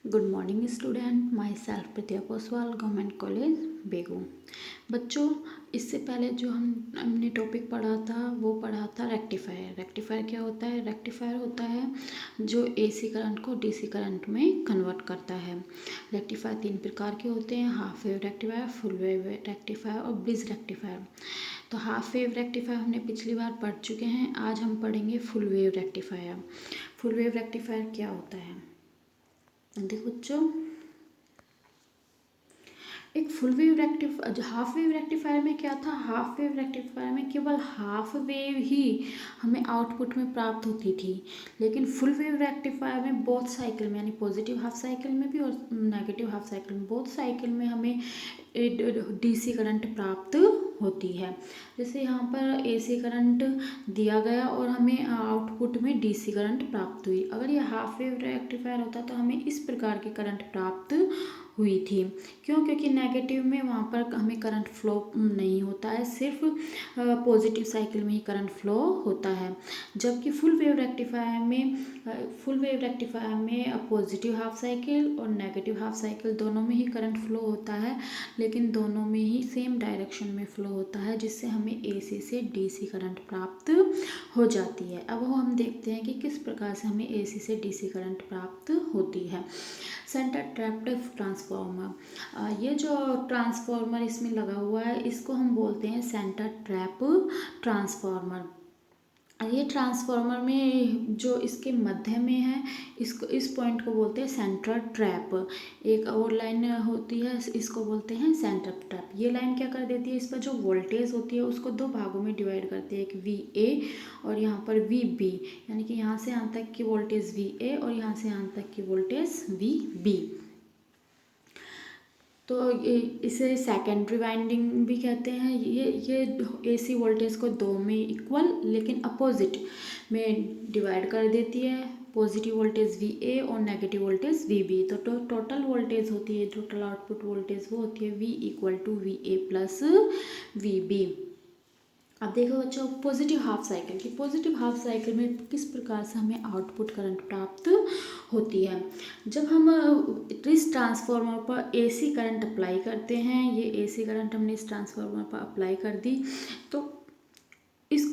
Good morning student, my self प्रीतिया Koswal, government college Begu. बच्चों, इससे पहले जो हमने टॉपिक पढ़ा था वो पढ़ा था रेक्टिफायर। रेक्टिफायर क्या होता है? रेक्टिफायर होता है जो एसी करंट को डीसी करंट में कन्वर्ट करता है। रेक्टिफायर 3 प्रकार के होते हैं: half wave rectifier, full wave rectifier और ब्रिज रेक्टिफायर। तो हाफ वेव रेक्टिफायर हमने पिछली बार पढ़ चुके हैं। आज हम पढ़ेंगे full wave rectifier. Full wave rectifier क्या होता है? देखो बच्चों, एक full wave half wave rectifier में क्या था? हाफ वेव रेक्टिफायर में केवल हाफ वेव ही हमें आउटपुट में प्राप्त होती थी। लेकिन फुल वेव रेक्टिफायर में बोथ साइकिल में, यानी पॉजिटिव हाफ साइकिल में भी और नेगेटिव हाफ साइकिल में, बोथ साइकिल में हमें डीसी करंट प्राप्त होती है। जैसे यहाँ पर एसी करंट दिया गया और हमें आउटपुट में डीसी करंट प्राप्त हुई। अगर ये हाफ वेव रेक्टिफायर होता तो हमें इस प्रकार की करंट प्राप्त हुई थी। क्यों? क्योंकि नेगेटिव में वहाँ पर हमें करंट फ्लो नहीं होता है, सिर्फ पॉजिटिव साइकिल में ही करंट फ्लो होता है। जबकि फुल वेव रेक्टिफायर में पॉजिटिव हाफ साइकिल और नेगेटिव हाफ साइकिल दोनों में ही करंट फ्लो होता है, लेकिन दोनों में ही सेम डायरेक्शन में फ्लो होता है, जिससे हमें एसी से डीसी करंट प्राप्त हो जाती है। अब हम देखते हैं कि किस प्रकार से हमें एसी से डीसी करंट प्राप्त होती है। सेंटर ट्रैप्ड ट्रांसफार्मर, ये जो ट्रांसफार्मर इसमें लगा हुआ है इसको हम बोलते हैं सेंटर ट्रैप ट्रांसफार्मर। ये ट्रांसफार्मर में जो इसके मध्य में है, इस पॉइंट को बोलते हैं सेंट्रल ट्रैप। एक और लाइन होती है, इसको बोलते हैं सेंटर ट्रैप। ये लाइन क्या कर देती है? इस पर जो वोल्टेज होती है उसको दो भागों में डिवाइड करती है, एक VA और यहाँ पर VB, यानी कि यहाँ से यहाँ तक की वोल्टेज VA और यहाँ से यहाँ तक की वोल्टेज VB। तो इसे सेकेंडरी वाइंडिंग भी कहते हैं। ये एसी वोल्टेज को दो में इक्वल लेकिन अपोजिट में डिवाइड कर देती है। पॉजिटिव वोल्टेज VA और नेगेटिव वोल्टेज VB। तो टोटल वोल्टेज होती है, टोटल आउटपुट वोल्टेज वो होती है V = VA + VB। अब देखो बच्चों, पॉजिटिव हाफ साइकिल में किस प्रकार से हमें आउटपुट करंट प्राप्त होती है। जब हम इस ट्रांसफार्मर पर एसी करंट अप्लाई करते हैं, ये एसी करंट हमने इस ट्रांसफार्मर पर अप्लाई कर दी, तो इस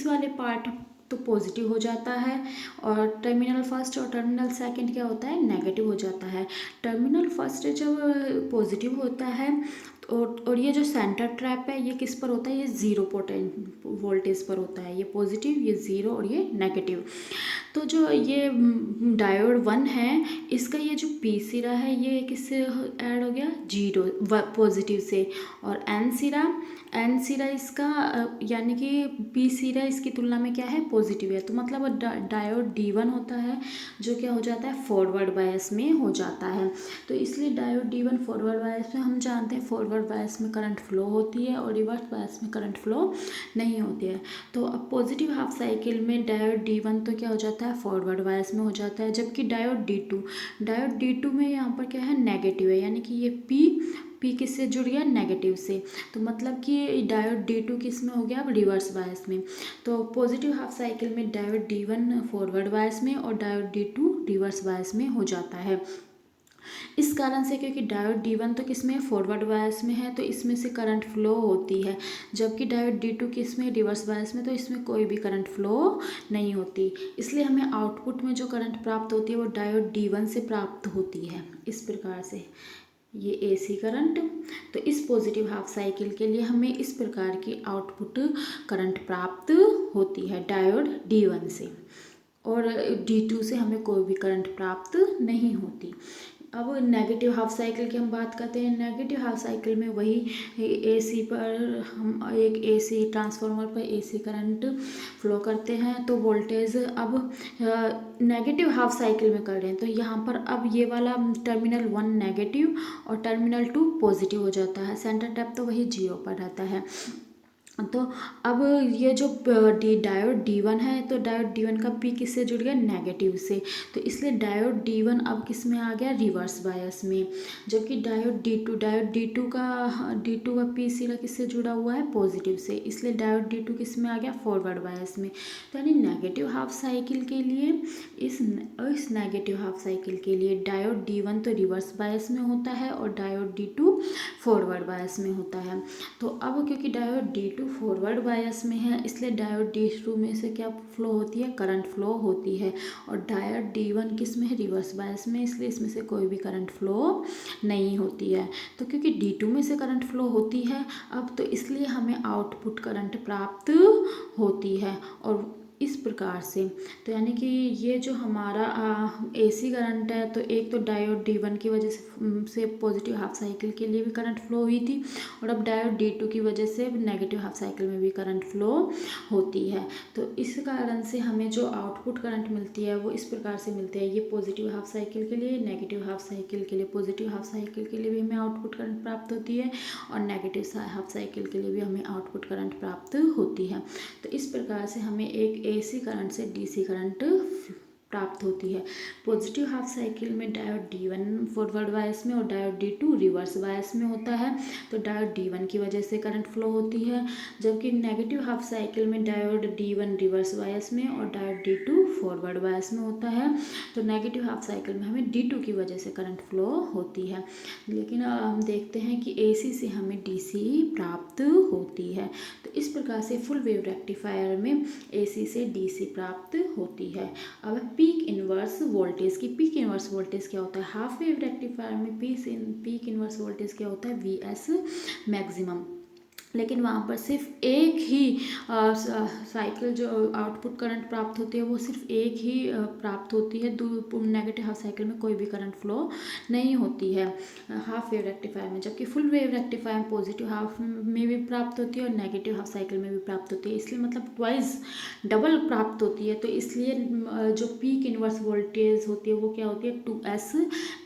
वाले पार्ट तो पॉजिटिव हो जाता है और टर्मिनल फर्स्ट और टर्मिनल सेकंड क्या होता है? नेगेटिव हो जाता है। टर्मिनल फर्स्ट जब पॉजिटिव होता है और ये जो सेंटर ट्रैप है ये किस पर होता है? ये 0 वोल्टेज पर होता है। ये पॉजिटिव, ये 0 और ये नेगेटिव। तो जो ये डायोड 1 है, इसका ये जो पी सिरा है ये किससे ऐड हो गया? 0 पॉजिटिव से। और एन सिरा इसका यानी कि पी सिरा इसकी तुलना में क्या है? पॉजिटिव है। तो मतलब डायोड D1 होता है जो क्या हो जाता है? फॉरवर्ड बायस में हो जाता है। तो इसलिए डायोड D1 फॉरवर्ड बायस में, हम जानते हैं फॉरवर्ड बायस में करंट फ्लो होती है और रिवर्स बायस में करंट फ्लो नहीं होती है। तो अब पॉजिटिव हाफ साइकिल में डायोड D1 तो क्या हो जाता है? फॉरवर्ड बायस में हो जाता है। जबकि डायोड D2 में यहाँ पर क्या है? नेगेटिव है, यानी कि ये पी किससे जुड़ गया? नेगेटिव से। तो मतलब कि डायोड D2 किस में हो गया? अब रिवर्स बायस में। तो पॉजिटिव हाफ साइकिल में डायोड D1 फॉरवर्ड बायस में और डायोड D2 रिवर्स बायस में हो जाता है। इस कारण से, क्योंकि डायोड D1 तो किस में? फॉरवर्ड बायस में है, तो इसमें से करंट फ्लो होती है। जबकि डायोड D2 किस में? रिवर्स बायस में, तो इसमें कोई भी करंट फ्लो नहीं होती। इसलिए हमें आउटपुट में जो करंट प्राप्त होती है वो डायोड D1 से प्राप्त होती है। इस प्रकार से ये एसी करंट। तो इस पॉजिटिव हाफ साइकिल के लिए हमें इस प्रकार की आउटपुट करंट प्राप्त होती है डायोड D1 से, और D2 से हमें कोई भी करंट प्राप्त नहीं होती। अब नेगेटिव हाफ साइकिल की हम बात करते हैं। नेगेटिव हाफ साइकिल में वही एसी पर हम एक एसी ट्रांसफार्मर पर एसी करंट फ्लो करते हैं, तो वोल्टेज अब नेगेटिव हाफ साइकिल में कर रहे हैं, तो यहाँ पर अब ये वाला टर्मिनल 1 नेगेटिव और टर्मिनल 2 पॉजिटिव हो जाता है। सेंटर टैप तो वही 0 पर रहता है। तो अब ये जो डायोड D1 है, तो डायोड D1 का पी किससे जुड़ गया, नेगेटिव से, तो इसलिए डायोड D1 अब किस में आ गया, रिवर्स बायस में। जबकि डायोड D2 का पी सीधा किससे जुड़ा हुआ है, पॉजिटिव से, इसलिए डायोड D2 किस में आ गया, फॉरवर्ड बायस में। तो यानी नेगेटिव हाफ साइकिल के लिए इस नेगेटिव हाफ साइकिल के लिए डायोड D1 तो रिवर्स बायस में होता है और डायोड D2 फॉरवर्ड बायस में होता है। तो अब क्योंकि डायोड D2 फॉरवर्ड बायस में है, इसलिए डायोड D2 में से क्या फ्लो होती है, करंट फ्लो होती है, और डायोड D1 किस में है, रिवर्स बायस में, इसलिए इसमें से कोई भी करंट फ्लो नहीं होती है। तो क्योंकि D2 में से करंट फ्लो होती है अब, तो इसलिए हमें आउटपुट करंट प्राप्त होती है, और इस प्रकार से। तो यानी कि ये जो हमारा AC करंट है, तो एक तो डायोड D1 की वजह से पॉजिटिव हाफ साइकिल के लिए भी करंट फ्लो हुई थी, और अब डायोड D2 की वजह से नेगेटिव हाफ साइकिल में भी करंट फ्लो होती है। तो इस कारण से हमें जो आउटपुट करंट मिलती है वो इस प्रकार से मिलती है, ये पॉजिटिव हाफ साइकिल के लिए, नेगेटिव हाफ साइकिल के लिए, पॉजिटिव हाफ साइकिल के लिए भी हमें आउटपुट करंट प्राप्त होती है, और नेगेटिव हाफ साइकिल के लिए भी हमें आउटपुट करंट प्राप्त होती है। तो इस प्रकार से हमें एक AC करंट से DC करंट प्राप्त होती है। पॉजिटिव हाफ साइकिल में डायोड D1 फॉरवर्ड बायस में और डायोड D2 रिवर्स बायस में होता है, तो डायोड D1 की वजह से करंट फ्लो होती है, जबकि नेगेटिव हाफ साइकिल में डायोड D1 रिवर्स बायस में और डायोड D2 फॉरवर्ड बायस में होता है। तो नेगेटिव हाफ साइकिल में हमें D2 की वजह से करंट फ्लो होती है, लेकिन हम देखते हैं कि AC से हमें DC प्राप्त होती है। तो इस प्रकार से फुल वेव रेक्टिफायर में AC से DC प्राप्त होती है। अब पीक इनवर्स वोल्टेज की, पीक इनवर्स वोल्टेज क्या होता है, हाफ वेव रेक्टिफायर में पीक इनवर्स वोल्टेज क्या होता है, VS मैक्सिमम, लेकिन वहाँ पर सिर्फ एक ही साइकिल जो आउटपुट करंट प्राप्त होती है वो सिर्फ एक ही प्राप्त होती है, नेगेटिव हाफ साइकिल में कोई भी करंट फ्लो नहीं होती है हाफ वेव रेक्टिफायर में, जबकि फुल वेव रेक्टिफायर में पॉजिटिव हाफ में भी प्राप्त होती है और नेगेटिव हाफ साइकिल में भी प्राप्त होती है, इसलिए मतलब ट्वाइस डबल प्राप्त होती है। तो इसलिए जो पीक इनवर्स वोल्टेज होती है वो क्या होती है, 2S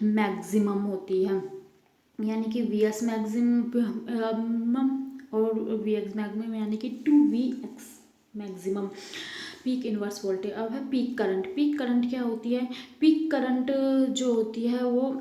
मैक्सिमम होती है, यानी कि VS मैक्सिमम और VX मैक्सिमम, यानी कि 2VX maximum peak inverse voltage. अब है पीक करंट, पीक करंट क्या होती है, पीक करंट जो होती है वो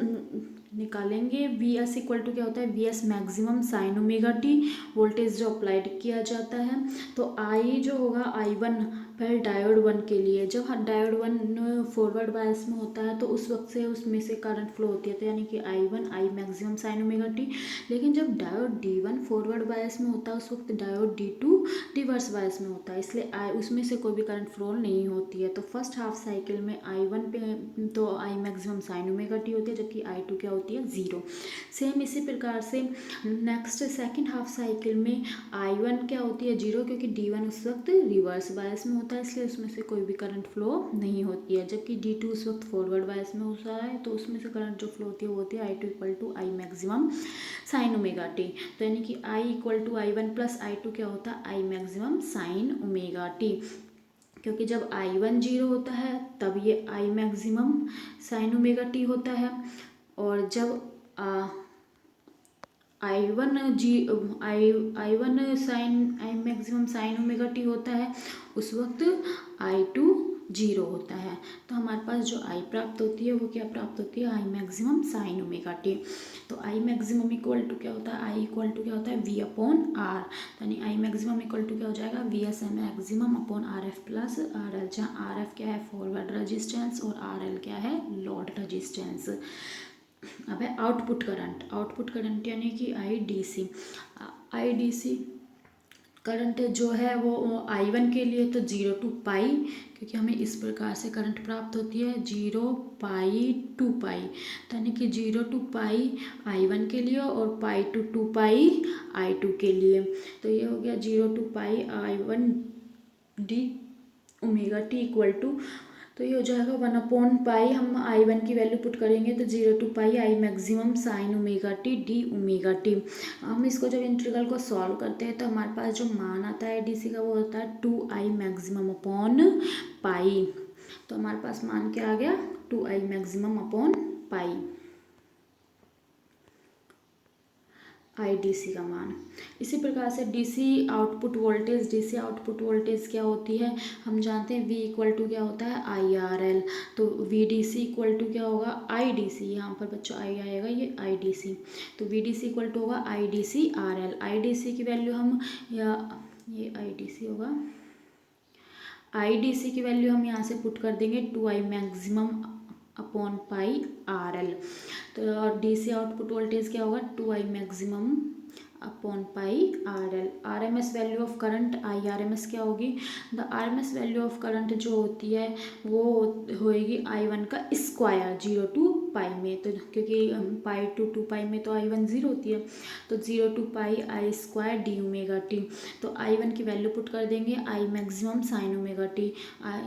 निकालेंगे, VS इक्वल टू क्या होता है, VS maximum sine omega T, voltage जो अप्लाइड किया जाता है। तो I जो होगा I1 पहले डायोड 1 के लिए, जब डायोड 1 फॉरवर्ड बायस में होता है तो उस वक्त से उसमें से करंट फ्लो होती है, तो यानी कि I maximum sine omega T. लेकिन जब डायोड D1 फॉरवर्ड बायस में होता है उस वक्त डायोड D2 रिवर्स बायस में होता है, इसलिए उसमें से कोई भी करंट फ्लो नहीं होती है। तो फर्स्ट हाफ साइकिल में I1 पे तो I maximum sine omega T होती है, जबकि I2 क्या होती है, 0। सेम इसी प्रकार से नेक्स्ट सेकेंड हाफ साइकिल में I1 क्या होती है, 0, क्योंकि D1 उस वक्त रिवर्स बायस में होता है, इसलिए उसमें से कोई भी करंट फ्लो नहीं होती है, जबकि D2 उस वक्त फॉरवर्ड बायस में होता है तो उसमें से करंट जो फ्लो होती है वो होती है I2 equal to I maximum sine omega T. तो यानी कि I equal to I1 plus I2 क्या होता है, I maximum sine omega T, क्योंकि जब I1 0 होता है तब ये I maximum sine omega T होता है, और जब I1 sine I maximum sine omega T होता है उस वक्त I2 0 होता है। तो हमारे पास जो I प्राप्त होती है वो क्या प्राप्त होती है, I maximum sine omega T. तो I मैक्सिमम इक्वल टू क्या होता है, I इक्वल टू क्या होता है, V अपॉन R, यानी I मैक्सिमम इक्वल टू क्या हो जाएगा, VS maximum upon RF plus RL, जहाँ RF क्या है फॉरवर्ड रजिस्टेंस और RL क्या है लोड रजिस्टेंस। अब है आउटपुट करंट, आउटपुट करंट यानी कि IDC करंट जो है वो I1 के लिए तो 0 टू पाई, क्योंकि हमें इस प्रकार से करंट प्राप्त होती है 0 पाई टू पाई, तो यानी कि 0 टू पाई I1 के लिए और पाई टू 2 पाई I2 के लिए। तो ये हो गया 0 to pi I1 D omega T equal to, तो ये हो जाएगा 1 अपॉन पाई, हम I1 की वैल्यू पुट करेंगे तो 0 to pi I maximum sine omega T D omega T. हम इसको जब इंटीग्रल को सॉल्व करते हैं तो हमारे पास जो मान आता है DC का वो होता है 2I मैक्सिमम अपॉन पाई। तो हमारे पास मान क्या आ गया, 2I maximum upon pi. IDC का मान। इसी प्रकार से DC आउटपुट वोल्टेज क्या होती है, हम जानते हैं V इक्वल टू क्या होता है IRL, तो VDC इक्वल टू क्या होगा IDC, यहाँ पर बच्चों आई आएगा ये IDC, तो VDC इक्वल टू होगा IDC RL। IDC की वैल्यू हम ये IDC होगा, IDC की वैल्यू हम यहाँ से पुट कर देंगे 2I maximum upon pi RL, तो और DC आउटपुट वोल्टेज क्या होगा 2I maximum upon pi RL। RMS value of current IRMS क्या होगी, the RMS value of current जो होती है वो होएगी I1 का स्क्वायर 0 टू पाई में, तो क्योंकि पाई टू 2 पाई में तो I1 0 होती है, तो 0 to pi I square D omega T, तो I1 की वैल्यू पुट कर देंगे I maximum sine omega T,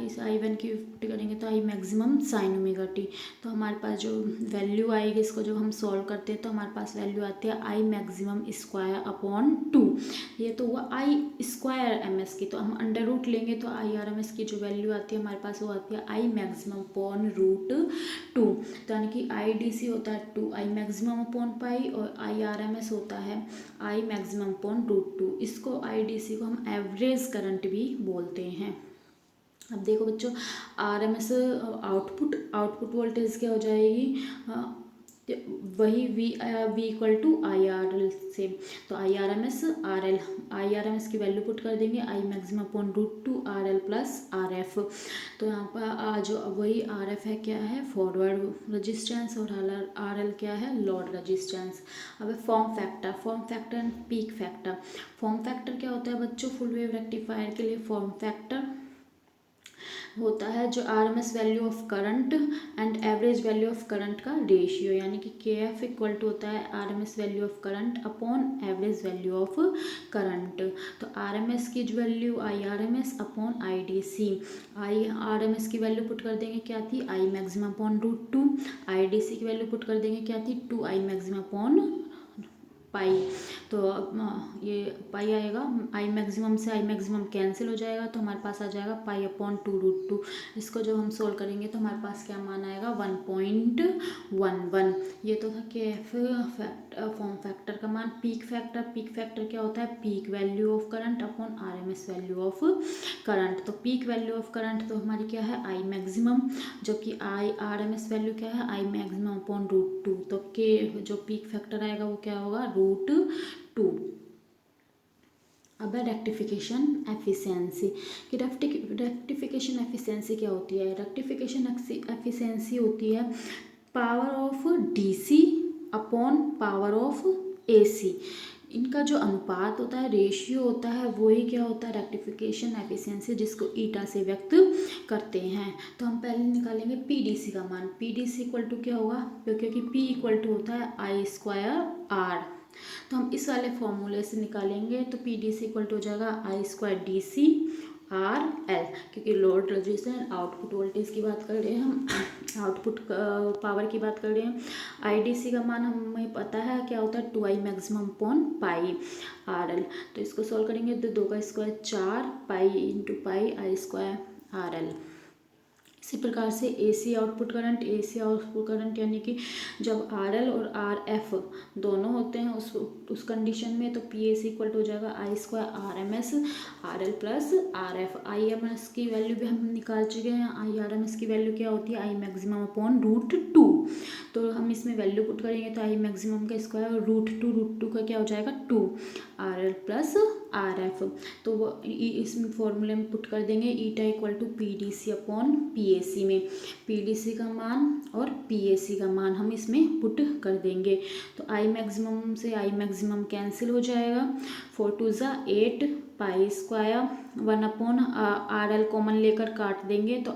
इस I1 की पुट करेंगे तो I maximum sine omega T, तो हमारे पास जो वैल्यू आएगी इसको जब हम सॉल्व करते हैं तो हमारे पास वैल्यू आती है I मैक्सिमम स्क्वायर अपॉन 2, ये तो हुआ I स्क्वायर MS की, तो हम अंडर रूट लेंगे तो IRMS की जो वैल्यू आती है हमारे पास वो आती है I मैक्सिमम अपॉन रूट 2, तो यानी कि IDC होता है 2I मैक्सिमम अपॉन पाई और IRMS होता है I मैक्सिमम अपॉन रूट 2, इसको IDC को हम एवरेज करंट भी बोलते हैं। अब देखो बच्चों RMS आउटपुट वोल्टेज क्या हो जाएगी, वही V इक्वल टू IRL से, तो IRMS की वैल्यू पुट कर देंगे I maximum upon root 2 RL plus RF, तो यहाँ पर जो वही RF है क्या है फॉरवर्ड रजिस्टेंस और RL क्या है लोड रजिस्टेंस। अब form factor and peak factor. Form factor क्या होता है बच्चों, फुल वेव रेक्टिफायर के लिए फॉर्म फैक्टर होता है जो RMS value of current and average value of current का रेशियो, यानी कि KF इक्वल टू होता है RMS value of current upon average value of current, तो RMS की जो value IRMS upon IDC, RMS की वैल्यू पुट कर देंगे क्या थी I maximum upon root 2, IDC की वैल्यू पुट कर देंगे क्या थी 2I मैक्सिमम अपॉन पाई, तो ये पाई आएगा I मैक्सिमम से I मैक्सिमम कैंसिल हो जाएगा तो हमारे पास आ जाएगा पाई अपॉन 2 रूट 2, इसको जब हम सोल्व करेंगे तो हमारे पास क्या मान आएगा 1.11, ये तो था KF फॉर्म फैक्टर का मान। पीक फैक्टर क्या होता है peak value of current upon RMS value of current, तो पीक वैल्यू ऑफ करंट तो हमारी क्या है I मैक्सिमम, जबकि RMS वैल्यू क्या है I मैक्सिमम अपॉन रूट 2, तो के जो पीक फैक्टर आएगा वो क्या होगा रूट 2। अब है रेक्टिफिकेशन एफिशिएंसी कि रेक्टिफिकेशन एफिशिएंसी क्या होती है, रेक्टिफिकेशन एफिशिएंसी होती है power of DC upon power of AC, इनका जो अनुपात होता है रेशियो होता है वही क्या होता है रेक्टिफिकेशन एफिशिएंसी, जिसको ईटा से व्यक्त करते हैं। तो हम पहले निकालेंगे PDC का मान, PDC इक्वल टू क्या होगा, क्योंकि P इक्वल टू होता है I स्क्वायर R, तो हम इस वाले फॉर्मूले से निकालेंगे तो PDC इक्वल टू हो जाएगा I स्क्वायर DC RL, क्योंकि लोड रजिस्टेंस आउटपुट वोल्टेज की बात कर रहे हैं हम, आउटपुट पावर की बात कर रहे हैं। IDC का मान हमें पता है क्या होता है 2I maximum upon pi RL, तो इसको सॉल्व करेंगे तो 2 का square 4 pi into pi I square RL। इसी प्रकार से AC आउटपुट करंट यानी कि जब RL और RF दोनों होते हैं उस कंडीशन में, तो PAC इक्वल हो जाएगा I square RMS RL plus RF। IMS की वैल्यू भी हम निकाल चुके हैं, IRMS की वैल्यू क्या होती है I मैक्सिमम अपॉन रूट 2, तो हम इसमें वैल्यू पुट करेंगे तो I मैक्सिमम का स्क्वायर रूट 2 का क्या हो जाएगा 2 RL प्लस RF, तो वो इस फॉर्मूले में पुट कर देंगे eta equal to PDC upon PAC में, PDC का मान और PAC का मान हम इसमें पुट कर देंगे, तो I मैक्सिमम से I मैक्सिमम कैंसिल हो जाएगा, 4 2 ज़ा 8 pi square 1 upon RL common लेकर काट देंगे तो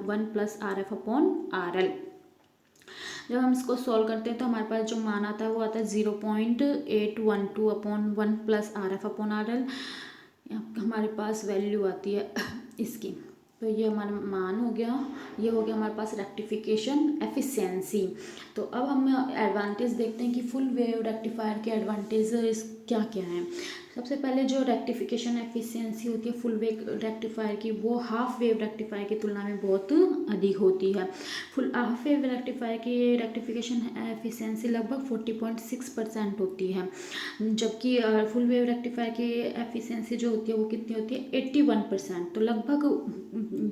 1 प्लस RF अपॉन RL। जब हम इसको सॉल्व करते हैं तो हमारे पास जो मान आता है वो आता है 0.812 upon 1 plus RF upon RL, हमारे पास वैल्यू आती है इसकी, तो ये हमारा मान हो गया, ये हो गया हमारे पास रेक्टिफिकेशन एफिशिएंसी। तो अब हम एडवांटेज देखते हैं कि फुल वेव रेक्टिफायर के एडवांटेज क्या क्या है। सबसे पहले जो रेक्टिफिकेशन एफिशिएंसी होती है फुल वेव रेक्टिफायर की, वो हाफ वेव रेक्टिफायर की तुलना में बहुत अधिक होती है। फुल हाफ वेव रेक्टिफायर की रेक्टिफिकेशन एफिशिएंसी लगभग 40.6% होती है, जबकि फुल वेव रेक्टिफायर की एफिशिएंसी जो होती है वो कितनी होती है 81%, तो लगभग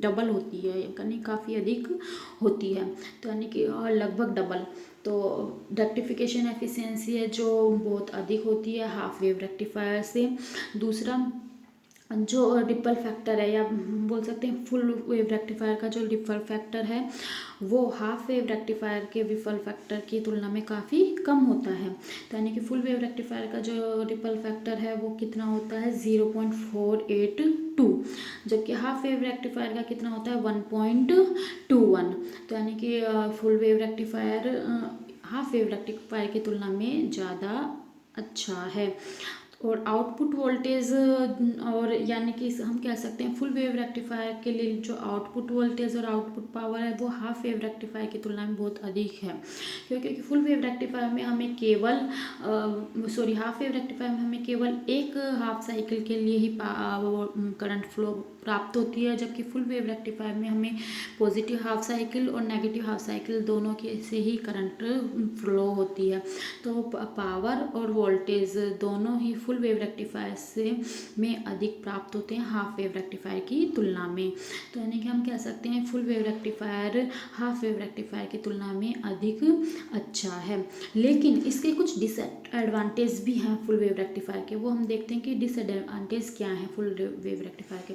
डबल होती है, यानी काफ़ी अधिक होती है, तो यानी कि लगभग डबल। तो रेक्टिफिकेशन एफिशिएंसी है जो बहुत अधिक होती है हाफ वेव रेक्टिफायर से। दूसरा जो रिपल फैक्टर है, या बोल सकते हैं फुल वेव रेक्टिफायर का जो रिपल फैक्टर है वो हाफ वेव रेक्टिफायर के रिपल फैक्टर की तुलना में काफ़ी कम होता है। तो यानी कि फुल वेव रेक्टिफायर का जो रिपल फैक्टर है वो कितना होता है 0.482, जबकि हाफ वेव रेक्टिफायर का कितना होता है 1.21। तो यानी कि full wave rectifier half wave rectifier की तुलना में ज़्यादा अच्छा है। और आउटपुट वोल्टेज, और यानी कि हम कह सकते हैं फुल वेव रेक्टिफायर के लिए जो आउटपुट वोल्टेज और आउटपुट पावर है वो हाफ वेव रेक्टिफायर की तुलना में बहुत अधिक है, क्योंकि फुल वेव रेक्टिफायर में हमें केवल हाफ वेव रेक्टिफायर में हमें केवल एक हाफ साइकिल के लिए ही करंट फ्लो प्राप्त होती है, जबकि फुल वेव रेक्टिफायर में हमें पॉजिटिव हाफ साइकिल और नेगेटिव हाफ साइकिल दोनों के से ही करंट फ्लो होती है। तो पावर और वोल्टेज दोनों ही फुल वेव रेक्टिफायर से में अधिक प्राप्त होते हैं हाफ वेव रेक्टिफायर की तुलना में। तो यानी कि हम कह सकते हैं full wave rectifier half wave rectifier की तुलना में अधिक अच्छा है। लेकिन इसके कुछ डिसएडवांटेज भी हैं फुल वेव रेक्टिफायर के, वो हम देखते हैं कि डिसएडवांटेज क्या है फुल वेव रेक्टिफायर के।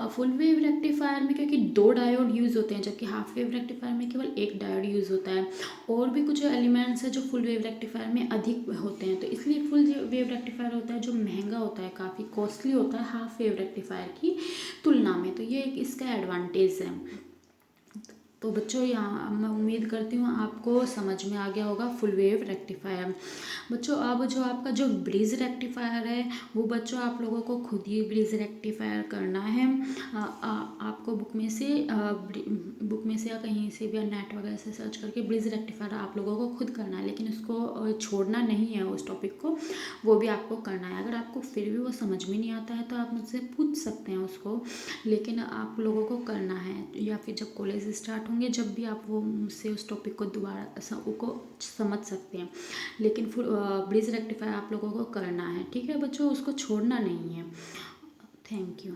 फुल वेव रेक्टिफायर में क्योंकि दो डायोड यूज़ होते हैं, जबकि हाफ वेव रेक्टिफायर में केवल एक डायोड यूज़ होता है। और भी कुछ एलिमेंट्स हैं जो फुल वेव रेक्टिफायर में अधिक होते हैं, तो इसलिए फुल वेव रेक्टिफायर होता है जो महंगा होता है, काफ़ी कॉस्टली होता है हाफ वेव रेक्टिफायर की तुलना में। तो ये एक इसका एडवांटेज है। तो बच्चों यहाँ मैं उम्मीद करती हूँ आपको समझ में आ गया होगा फुल वेव रेक्टिफायर। बच्चों अब जो आपका जो ब्रिज रेक्टिफायर है वो बच्चों आप लोगों को खुद ही ब्रिज रेक्टिफायर करना है। आपको बुक में से या कहीं से भी नेट वगैरह से सर्च करके ब्रिज रेक्टिफायर आप लोगों को खुद करना है, लेकिन उसको छोड़ना नहीं है, उस टॉपिक को वो भी आपको करना है। अगर आपको फिर भी वो समझ में नहीं आता है तो आप मुझसे पूछ सकते हैं उसको, लेकिन आप लोगों को करना है, या फिर जब कॉलेज स्टार्ट होंगे जब भी आप वो मुझसे उस टॉपिक को दोबारा को समझ सकते हैं। लेकिन फिर ब्रिज रेक्टिफायर आप लोगों को करना है, ठीक है बच्चों, उसको छोड़ना नहीं है। Thank you.